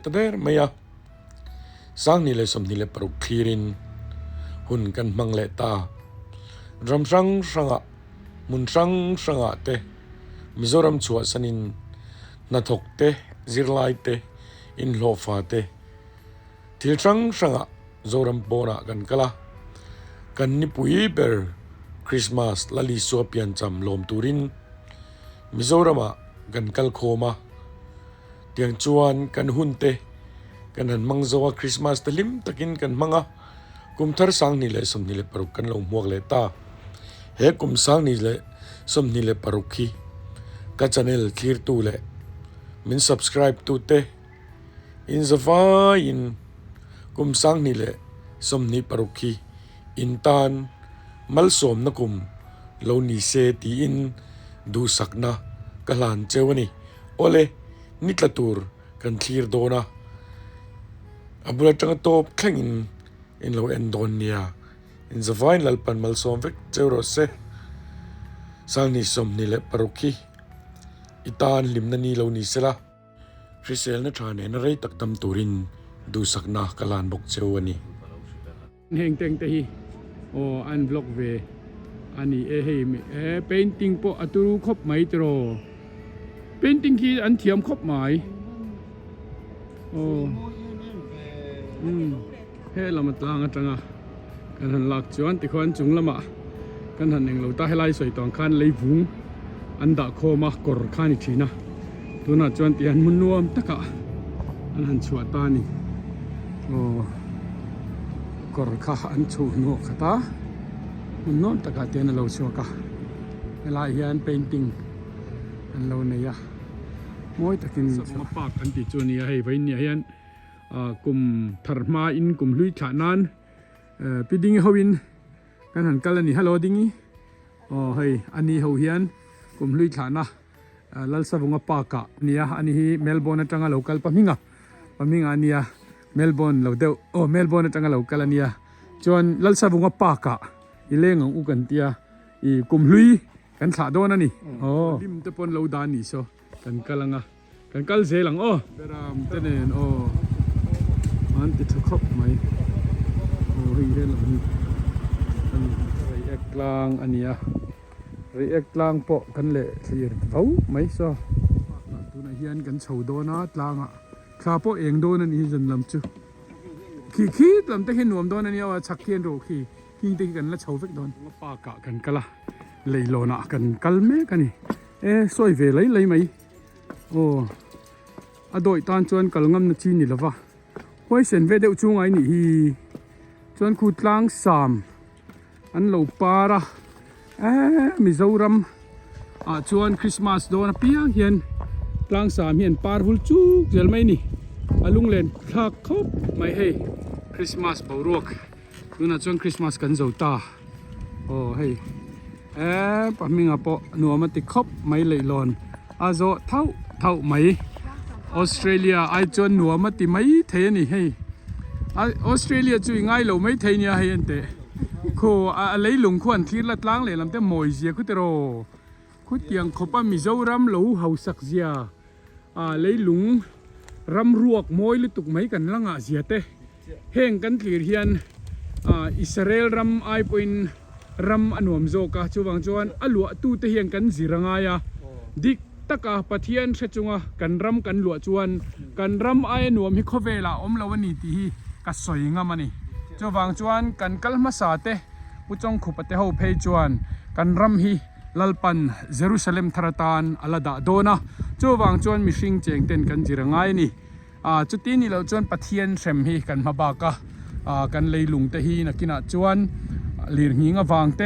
ตะเดอร์ไม่อะสังนี่เลยสมนี่เลยปรุกคลีรินหุ่นกันมังเลตารำสังสังะมุนสังสังะเตมิโซรัมชัวสนินนาทกเตซิรไลเตอินโลฟาเตทิลสังสังะโซรัมโปนากันกะละกันนิปุยเบอร์คริสต์มาสลลิสัวเปียนจำลมตูรินมิโซรัมะกันกัลโคมาเตียงจวนกันหุ่นเตกันหันมังโซวคริสต์มาสตะลิมตะกินกันมังอะกุมทาร์สังนี่เลยสมนี่เลยปรุกกันลงหมวกเลตาเฮกุมสังนี่เลยสมนี่เลยปรุกฮีกัจจันเนลคลีร์ตูเลยมิน subscribe ตูเตอินซาฟาอินกุมสังนี่เลยสมนี่ปรุกฮีอินตันมัลสมนักุมโลนีเซตีอินดูสักนะกะลานเจวนี่โอเลนิตลตูร์กันคลีร์โดนะอับุลจังโตบแข่งอินโลเอนโดเนียอินซาฟาอินลัลปันมัลสมเวกเจวโรเซสังนี่สมนี่เลยปรุกฮีอิตานลิมนันนี่เรานี่เสละคริสเซลนัทานเนรย์ตักตำตูรินดูสักนักกลานบกเจวนี่เฮงเต็งเตฮีโออันบล็อกเวอันนี้เฮมเพนติ้งโปอัตุรุครบไหมตรอเพนติ้งคีอันเทียมครบไหมโอ้เฮ้เรามาตางกันจังอ่ะกันหันหลักจวนติควันจุงละมากันหันหนึ่งเราตาให้ไล่สวยตองคันเลยบุ้งอันดาโคมากรคานิชีนะตัวน่ะจวนตีอันมุนนวมตะกะอันหันชัวตานี่โอ้กรคาอันชูโนขตามุนนวมตะกะเตียนเราชัวกะเวลาเฮียนเพนติ้งอันเราเนี่ยมวยตะกินมาปากอันติจวนเนี่ยให้ไว้เนี่ยเฮียนกลุ่มธรรมาอินกลุ่มลุยฉานานปีดิ้งเขาวินกันหันกันแล้วนี่ฮัลโหลดิ้งอ๋อเฮ้ยอันนี้เขาเฮียนกลุ่มลุยฉานะลัลซาวงปากะเนี่ยอันนี้เมลเบิร์นจังหวัดโลกัลปะมิงอันนี้เมลเบิร์นเราเดียวโอ้เมลเบิร์นจังหวัดโลกัลเนี่ยจวนลัลซาวงปากะอีเล่งของอุกันเตียอีกลุ่มลุยกันฉาโดนนั่นนี่โอ้ดิมตะปนเราดานี่โซกันกัลงะกันกัลเซลังโอ้เบรามเตเนนโอ้อันติดครบไหมโอ้ยเรื่องนี้อันไรเอกลางอันนี้ไรเอกลางปะกันเละเสียเขาไม่ซะตัวนั้นเฮียนกันเฉาโดนะลางอ่ะข้าปะเองโดนั่นนี่จนลำจูขี้ลำแต่เห็นหนวมโดนั่นนี่ว่าชักเขียนโรขี้ตีกันแล้วเฉาเฟกโดนมาปากะกันกันละเลยโลนะกันกัลเมกันนี่สวยเวเลยไหมโอ้อโดยตอนจวนกัลงำนาจีนี่ละวะไว้เส้นเวเดอจุงไอ้นี่จวนขุดล้างสามอันเหล่าปาระมิโซรัมจวนคริสต์มาสโดนเปียเฮียนล้างสามเฮียนปาร์ฟุลจูเจลไม่นี่ลุงเล่นคลักคบไม่ให้คริสต์มาสเบารวกดูนะจวนคริสต์มาสกันเจ้าตาโอ้เฮ้ยปะมิงอ่ะปะหนัวมันติดคบไม่เลยลอนอาโซเท่าไหมออสเตรเลียไอจวนหนัวมันติไม่เทนี่ให้ออสเตรเลียจุยง่ายเราไม่เทนี่ให้ยันเตโคอะไรหลงขวัญที่ละล้างเลยลำแต่มวยเสียคุตโรคุตยังขบมิโซรัมหลูเฮาสักเสียเลยหลงรำรวกมวยหรือตุกไม่กันลังอาเสียเตเฮงกันที่เฮียนอิสราเอลรำไอปอินรำอันวมโจกาจูวังจวนอลัวตู้เทียงกันสิรังายาดิกตะกาปะเทียนเชจุงะกันรำกันลัวจวนกันรำไอหนวมฮิโคเวลาลาวันนี้ที่กัสวยงามันนี่จูวังจวนกันกัลมาสาเตผู้จงขุปเตหเพจวนกันรำฮิลัลปันเยรูซาเล็มทาราตานอัลดาโดนะจูวังจวนมิชิงเจงเต็นกันสิรังายนี่จุดที่นี่เราจวนปะเทียนเซมฮิกันมาบากะกันเลยลุงเตฮีนักกินจวนลีร์หิงวางเต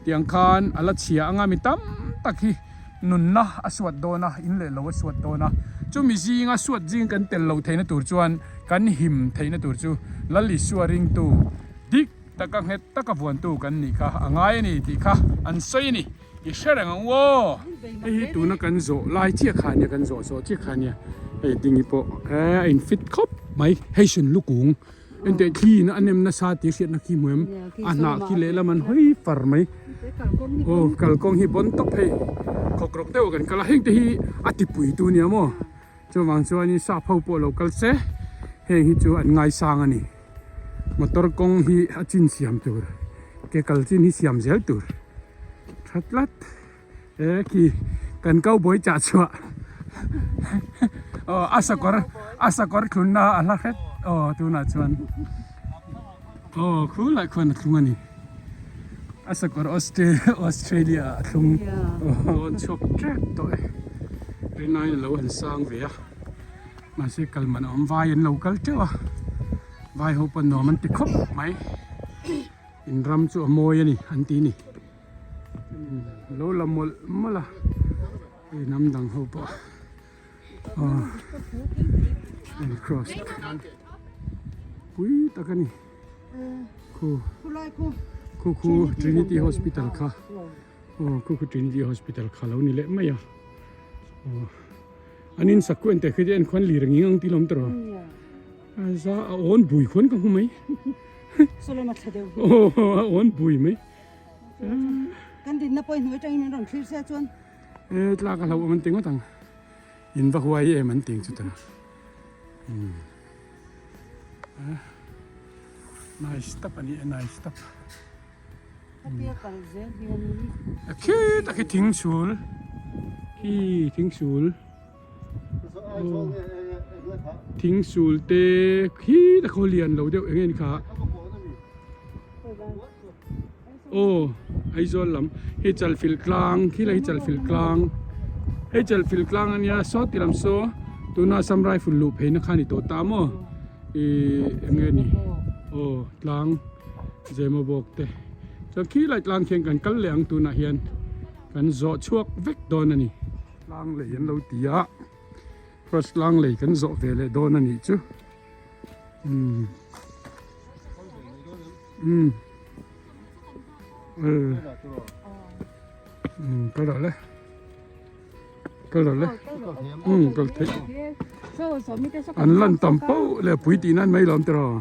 เตียงคานอลัดเชียงามิตัมตักฮีนุนนะอสวดโดนะอินเลลวสวดโดนะจูมิซีงาสวดจิงกันเตลเลวเทนตูจวนกันหิมเทนตูจูลลิสวริงตูดิกตะกังเฮตตะกบวนตูกันนี่ค่ะง่ายนี่ที่ค่ะอันสวยนี่อีเชรังวัวไอ้ตูนักกันโซลายเจียขานี่กันโซเจียขานี่ไอ้ดิ้งอีโปอินฟิตครบไหมให้ฉันลูกกุ้งอันเดียที่นะอันนี้มันซาติเสียนักขี้เหมือนอันนักขี้เละมันเฮ้ยฟาร์ไหมโอ้กัลกงฮิบอนตบให้ขอกรกเต้ากันกัลเฮงที่อติปุยตัวเนี้ยมั้ง chu wang chu ani sa phau po local se heng hi chu an ngai sang ani motor kong hi achin siam tur ke kalchin hi siam zel tur thatlat ki kan kau boy cha chua asakor khunna ala khet tu na chuan khu lai khon thungani asakor Australia thung on chop trap to rinai lo han sang ve ma se kalman om vai en local chawa vai ho pan no man ti khop mai in ram chu moi ani an ti ni lo lamol mala e nam dang ho pa and cross pui takani khu Trinity Hospital kha khu Trinity Hospital kha lo ni le maya anin sakuen te khide en khon li rangi ang tilom tro za on bui khon ka humai solo ma thadeu on bui mai kan din na poi noi tang in rong thil se chuan tla ka lo man ting tang in va huai e man ting chu ta nice step ani nice step apia kal je biani khi ta ki thing sul thing sul te khi ta kho lian lo deuh engen kha ai zol lam he chal fil klang khi lai chal fil klang he chal fil klang ania so tiram so tuna samrai ful lu phe na khani to ta mo engen ni tlang jemo bok te cho khi lai tlang khen kan kal leang tuna hian kan zo chuak vek don ani lang le yan lo tia first lang le kan zo ve le don ani chu cái đó đấy cái thế anh lần tầm bao là bụi tì nan mấy lắm rồi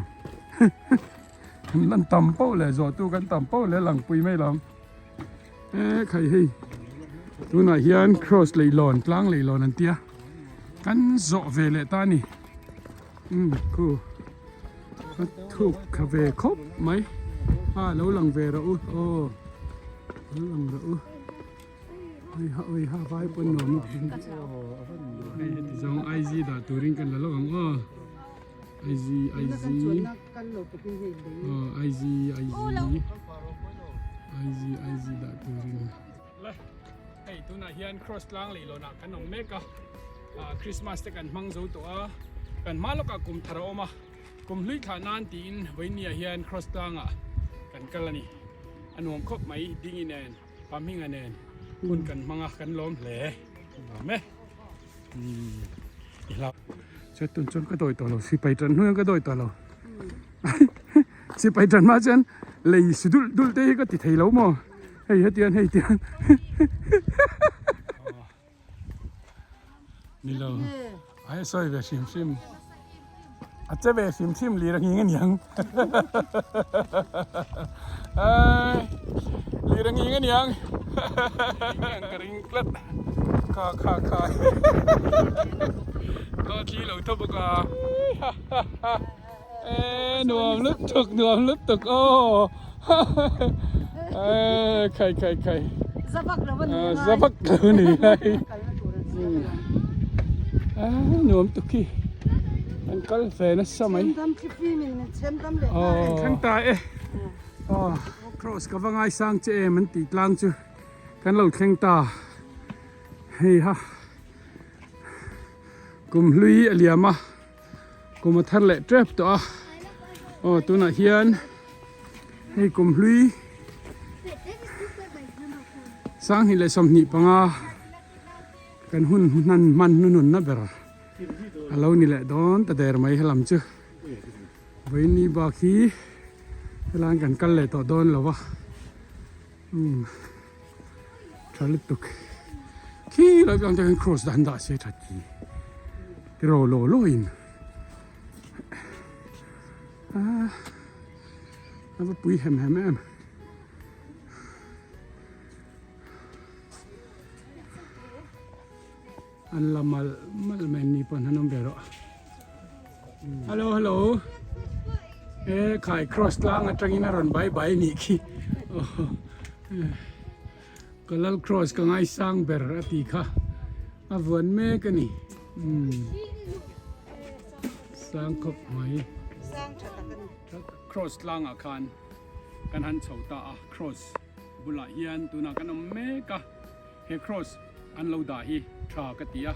anh lần tầm bao là rồi tuกันtầm bao là lằng bụi mấy lắm khai hi tu này hiền cross lấy lòn anh tiaกันdọ về lại ta nè cool thuộc cà phê khóc mấy lâu lần về rồi lâu lần rồi ơi ha vai bên nón thì giống ai gì đã tu ringกันแล้วกันai gì ai gì đã tu ringเลยไอ้ตัวน่ะเฮียน cross ล้างเลยโลนะกันน้องเมกะคริสต์มาสแต่กันมังโจตัวกันมาแล้วก็กุมทารอมากุมลุยขานานตีนไว้เนี่ยเฮียน cross ล้างกันกันละนี่อันวมครบไหมดิ้งแนนปั๊มหิ้งแนนคุณกันมังกันล้มแหล่ไหมเราจะตุนจนก็โดยตัวเราสิไปจันนู้นก็โดยตัวเราสิไปจันมาจันเลยสุดดุลเตะก็ติดไทยเราหม้อให้เตียนนี่เราไอ้ซอยแบบซิมอาจจะแบบซิมลีรังยิงกันยังลีรังยิงกันยังกระริงกลัดข้าก็ที่เราทบกันหนวมลึกตึกโอ้ใครzabak lo ban zabak lo ni haiหนวมตุกี้อันก็เฟนัสมัยข้างใต้cross กับว่าไงสร้างเจมันติดล่างจูกันเราข้างตาเฮ้ยฮะกุมลุยเลียมากุมทันเละเจ็บตัวตัวน่ะเฮียนให้กุมลุยสร้างให้เลยสมนิปังกันหุ่นนั่นมันนุ่นนะเบร์เรานี่แหละโดนแต่เดิมไม่ให้ลำจื้อวันนี้บาคีร้านกันเลยต่อโดนแล้ววะชาลิตุกขี้เรากำลังจะ cross ดันดาเสียทัดจีที่เราโลอินแล้วก็ปุ๋ยแฮม อันละmalแมนนี่ปนฮันน้ำเบรอฮัลโหลฮัลโหลขาย cross ล่างจังอินารอนใบนี่คีก็ลัล cross ก็ง่ายสร้างเบรอตีค่ะอาวันเมกันนี่สร้างคบไหม sang cha ta kan cross ล่างอาคารกันหันเฉาตา cross บุลาเฮียนตัวนักกันเมกะเฮ cross อันเราได้ฮีทรากติยา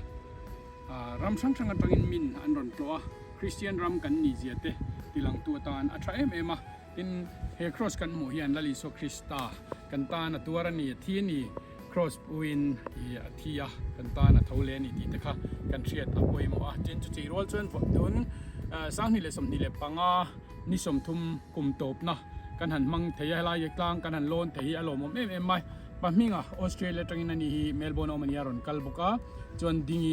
รำช่างกันจังอินมินอันรอนตัวคริสเตียนรำกันนิเซียเตติลังตัวตานอัตราเอ็มอินเฮ cross กันหมู่เฮียนลลิโซคริสตากันตานตัวรันนี่ที่นี่ cross วินที่กันตานทาวเลนี่ที่ตะค่ะกันเชียดอภัยหมู่เจนจุดจีโรลจนฝนดุนสร้างนี่เลยสมนี่เลยปังนิสมทุมกุมตบนะกันหันมังเทียลายกลางกันหันโลนเทียอารมณ์เอ็มไม่ปะมิงออสเตรเลียจังอินนี่เมลเบิร์นอมันยารอนกัลบุกะจวนดิ้ง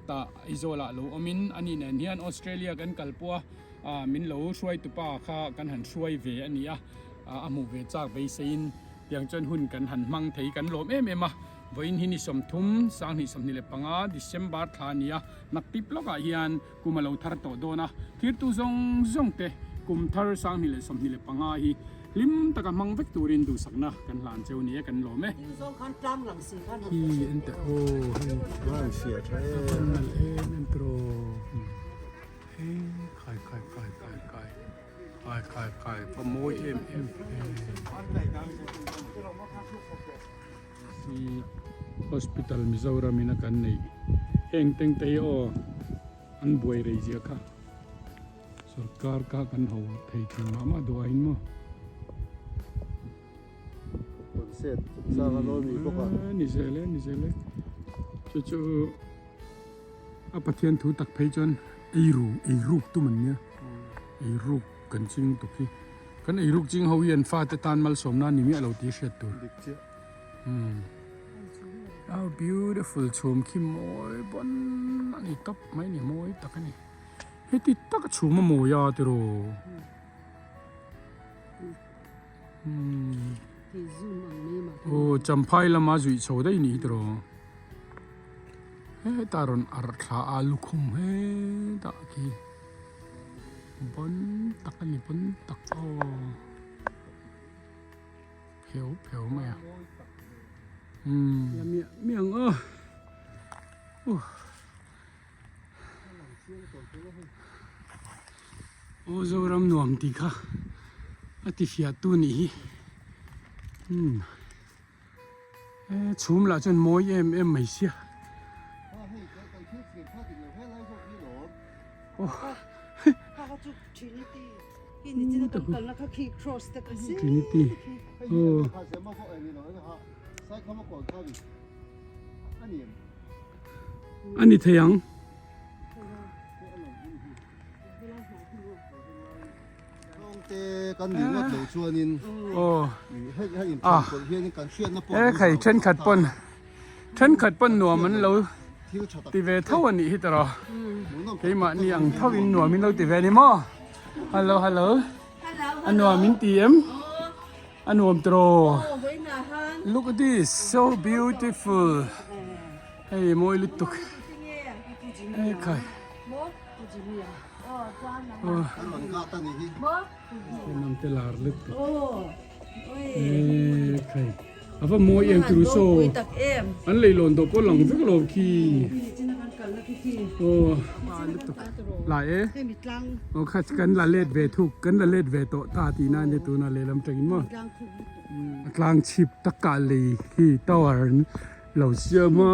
ตาอิโซลาลูอมินอันนี้เนี่ยเฮียนออสเตรเลียกันกัลปัวมินลูช่วยตุป้าค่ะกันหันช่วยเวอันนี้อามูเวจากไปซินอย่างจนหุ่นกันหันมังเทียกันโลมเอ็มวันนี้นิสมทุมสร้างนิสมนี่เลยปังดิเซมบาร์ทานีนักติปลกเฮียนกุมาลูทาร์โตโดนะทิร์ตุซงเตกุมทาร์สร้างนี่เลยสมนี่เลยปังฮีลิมตะกันมังเวกตูรินดูสักนะกันหลานเจ้านี้กันโลมso kan tram lang si kan ที่เอ็นเตโอว่าเสียใช่ นั่นเอ็นโตรขายพโมยเอ็มที่ hospital มิซารามินักันนี่เองเต็งเตยออันบวยเรียค่ะสุรการkaกันหัวเทถึงมาดูอินมั้งเสร็จสร้างโลมีพวกนี่เสร็จจู่อาปะเทียนถูตักเพจนไอรูปตัวมันเนี่ยไอรูปกันจริงตุกี้กันไอรูปจริงเขาเวียนฟ้าแต่ตานมัลสมนานี่มีอะไรที่เช็ดตัวHow beautiful ชมขี้มวยบนอันนี้ตับไม่เนี่ยมวยตักนี่เฮ้ยติดตักชมมามวยาติโรthì zoom ang ni ma โอ้จำพายละมาจุยโชได้นี่ติโรเฮ้ยตารอนอาร์ทาอาลุคุมเฮ้ตะกี้บนตักนี่บนตักโอ้เผียวไหมอย่าเมียงโอ้จะรำนวมตีค่ะอาทิตย์ตัวนี้ชุมละจนมวยเอ็มไม่เสียโอ้ ha ha chu trinity ki ni china kan kal na kha ki cross ta ka si Trinity โอ้อันนี้เทียงกันหนึ่งก็เดี๋ยวชวนนิน โอ้ให้คนเฮียนี่กันเชื่อนะปอ ไข่เช่นขัดปนหนัวมันเราตีเวเท่าวันนี้ฮิตรอไอ้มานี่อังเท่าวินหนัวมินเราตีเวนี่มั้งฮัลโหลอันหนัวมินตีเอ็มอันหนัวตรอ Look at this so beautiful เฮ้ยมวยลุตุกเฮ้ยไข่มันก็ตั้งนี่น้ำเตลาร์ลุตุกเฮ้ยไข่อาฟ้ามวยเอ็มตรูโซอันเลยหล่นตัวก็หลังฟิกโลคีโอ้มาลุตุกหลายke mi tlang โอ้ขัดกันละเล็ดเวทุกกันละเล็ดเวโตตาตีนั่นเนี่ยตัวนั่นเลยลำจังมั้ง tlang khu กลางชิบตะกาลีที่ตาวร์เราเชื่อมา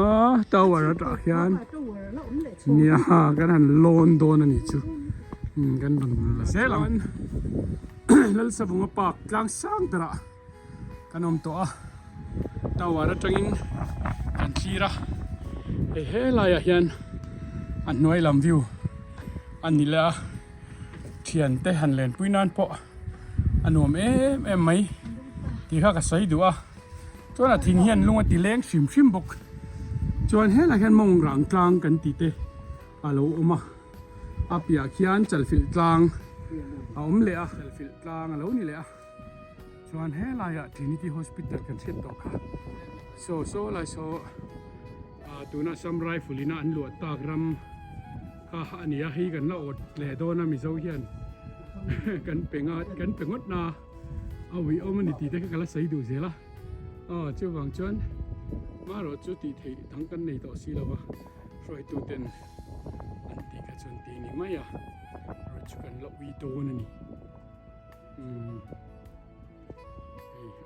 ตาวร์ตะเขียน to wer la le เนี่ยกันหันโลนโดนนี่จูกันดังเสียหลังแล้วสบุงปากกลางสร้างตระกันอมตัวตาวร์จังอินกันชีระเฮ้ลายเฮียนอันน้อยลำวิวอันนี้ละเทียนเตหันเลนปุยนันปะอันนวมเอ็มไหมที่ข้าก็ใส่ดูจนทิ้งเฮียนลงมาตีเล้งชิมบกจนเฮ้ละเฮียนมองหลังกลางกันตีเตอาลูอมาอาเปียเขียนจัลฟิลกลางเอาเลยจัลฟิลกลางอาลูนี่เลยจนเฮ้ละที่นี่ที่ hospital กันเช็ดตกค่ะโซเลย ตัวน่ะซัมไรฟุลิน่ะอันหลวดตากรำข้าอันนี้ให้กันละอดแหล่โดนะมิเจ้าเฮียนกันเป่งกันเป่งวัดนาเอาวิเอามันตีได้กันละใส่ดูเสียละเจ้าวังจวนมารถจุดตีทั้งกันในต่อสีแล้ววะช่วยตัวเต็นอันตีกันจนตีนี่ไม่อะรถจุกันละวิโตนั่นนี่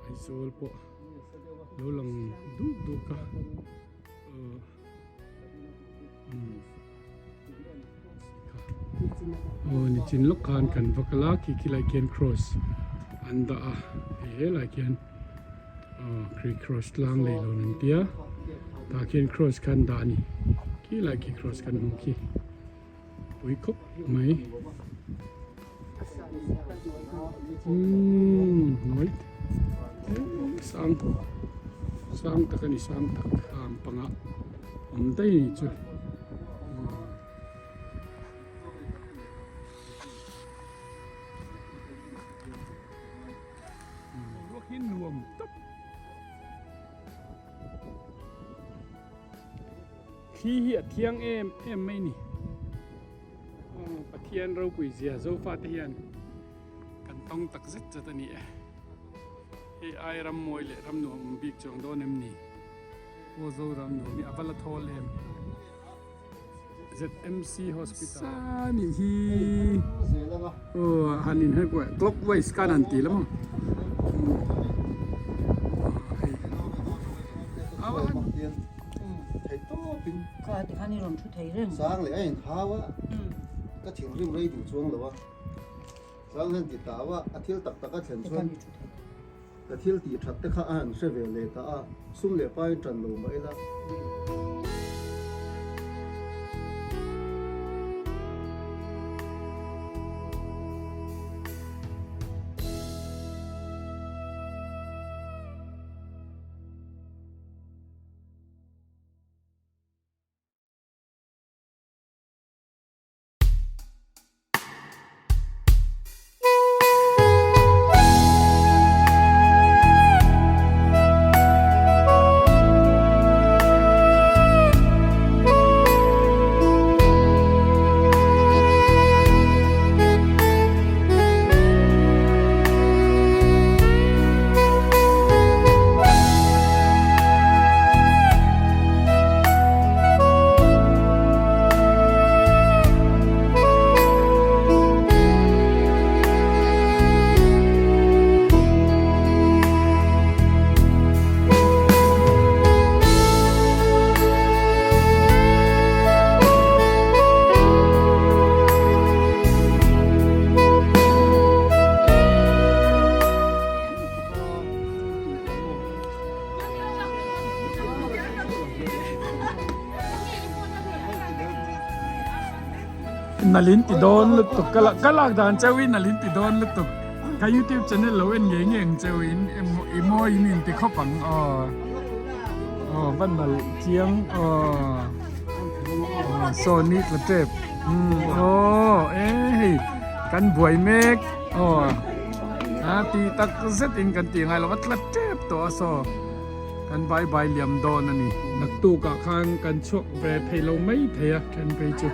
ไอโซลปะเราลังดูกะนี่จินลูกคานกันวักลาคิไลเกียนครอสอันดาไลเกียนครีครอสล่างเลยเรานั่นเดียตาเกียนครอสกันดานี่คิไลคิครอสกันมุกี้วิคบไหมน้อยsangตะกันนี่sangตะขามปังอ่ะได้จุดหินรวมตับขี้เหี้ยเที่ยงเอ็มไม่นี่ปะเทียนเรากุยเสียโซฟาเทียนกันต้องตักเซ็ตจะตัวนี้ไอรำมวยเลยรำหนุ่มบิ๊กจงโดนเอ็มนี่โอ้โซรำหนุ่มนี่อวัลทอลเอ็ม ZMC Hospital นี่ฮีฮันนินให้กว่า clockwise กันอันตีแล้วมั้งก็ที่ข้านี่ลงชุดไทยเรื่อง sáng lại anh tháo á cái chuyện riêng đây đủ xuống rồi sáng lên thì tao á thiếu tập các chuyện ที่ xuống ข้านี่ชุดไทย cái thiếu thì chặt cái khá ăn sẽ về lấy ta sung lệ bay trần lù mấy là นาลินติดอนลุตุกกะลากดานเจ้าวินนาลินติดอนลุตุกกา YouTube channel เราเองเงี้ยเจ้าวินเอ็มอยนินติข้อปังวันมาเที่ยงโซนิกละเจ็บกันบวยเมกตีตักเซตอินกันตีไงเราวัดละเจ็บตัวโซกันใบเหลี่ยมโดนนั่นนี่นักตู้กะข้างกันชกแปรเพลเราไม่เพยแคนไปจุ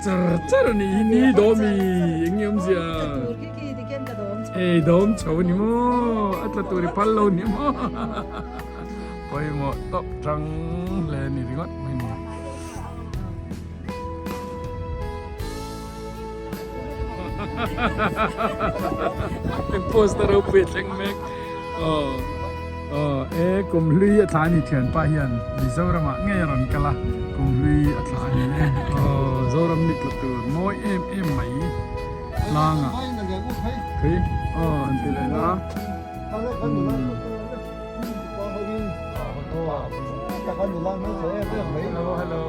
这你多米营养些多มโชว์นี่มั้งอัตตัวริพัลโลนี่มั้งไปมั้งตบจังเลยนี่ดีกว่าไม่นี่เป็นโปสเตอร์เราเปิดเล็กเมกกุมลุยอัฐานี่เทียนป้าเฮียนดิเซอร์มาเงี้ยรันกันละกุมลุยอัฐานี่zoram nik la tur moi em mai langa khi antile na hello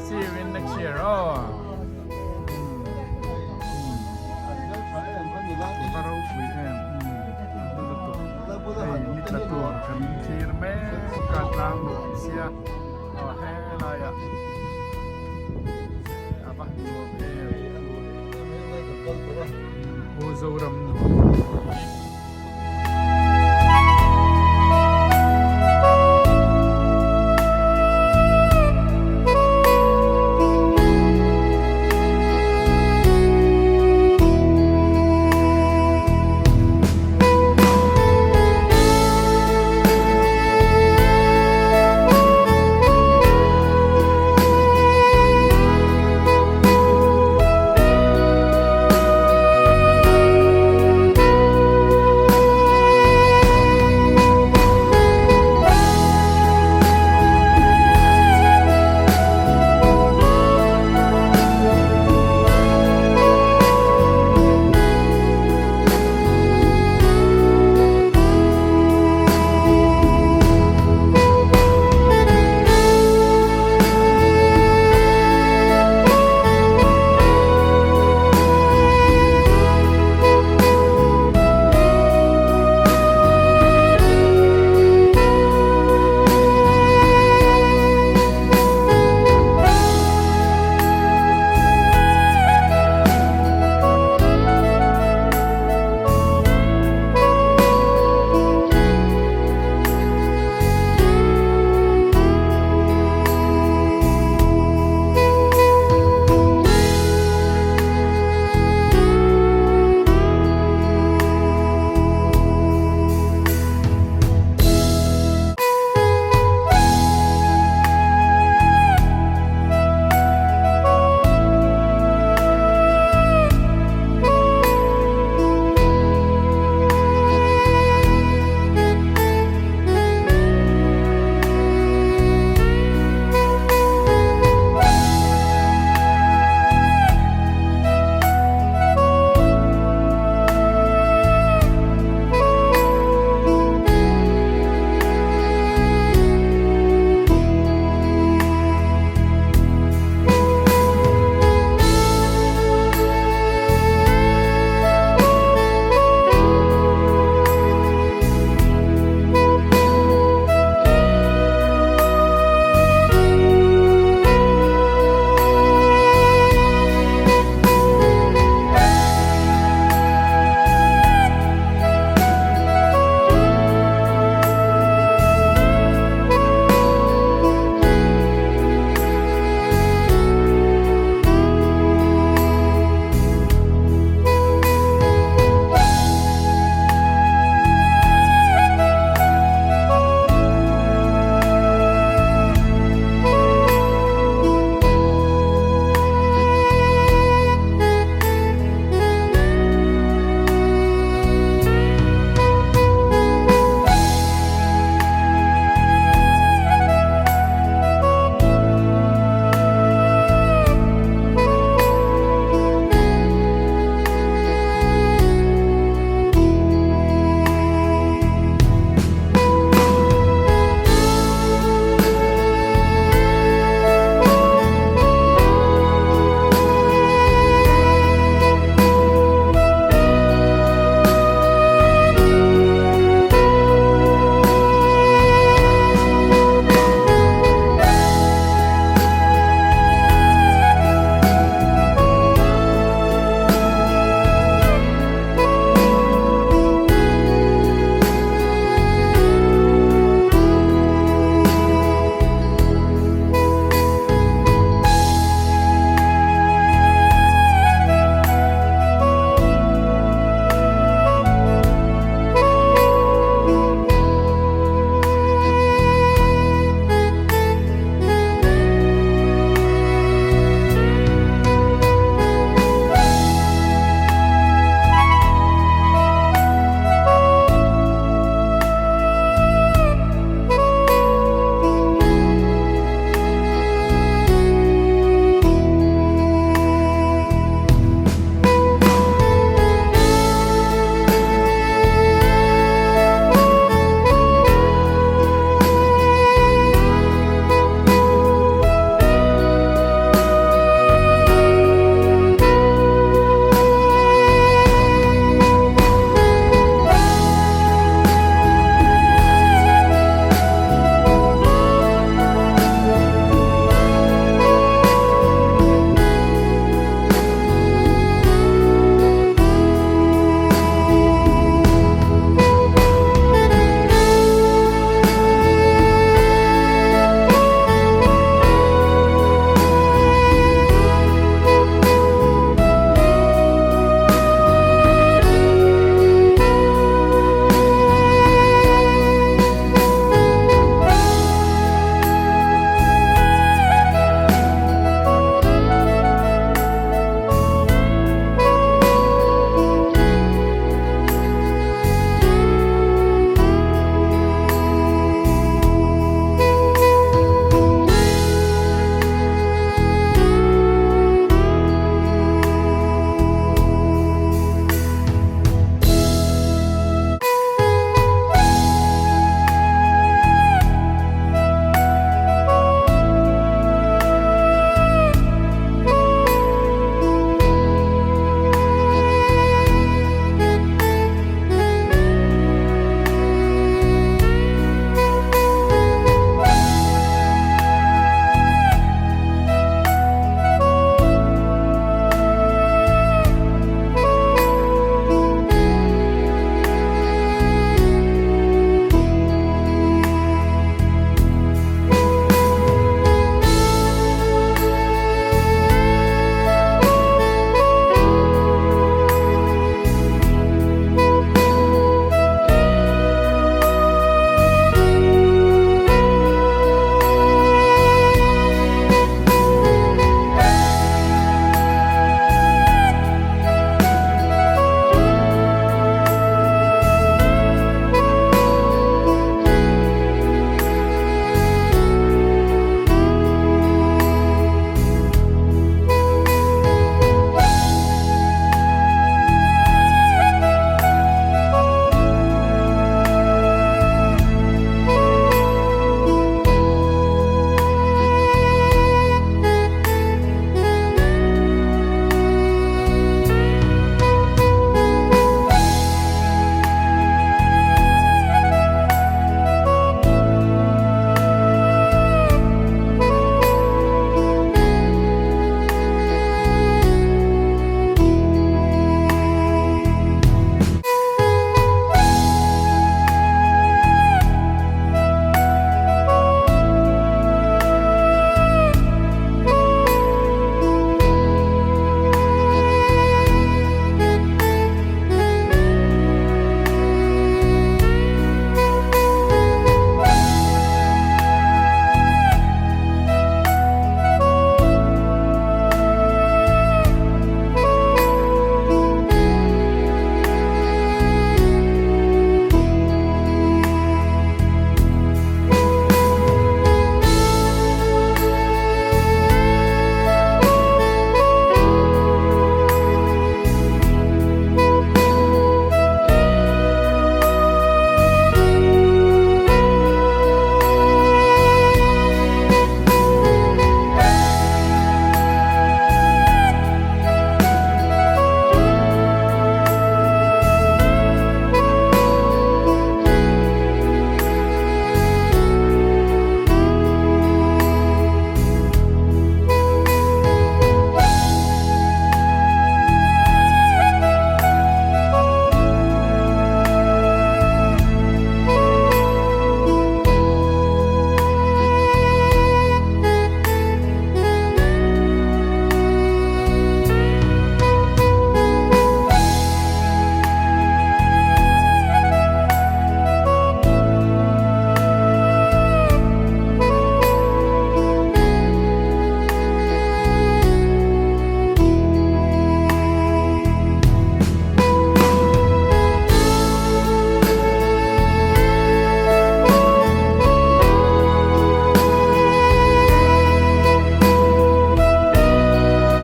see you in next year baru we nik la tur kan thir me kan lang sia ya apa zoram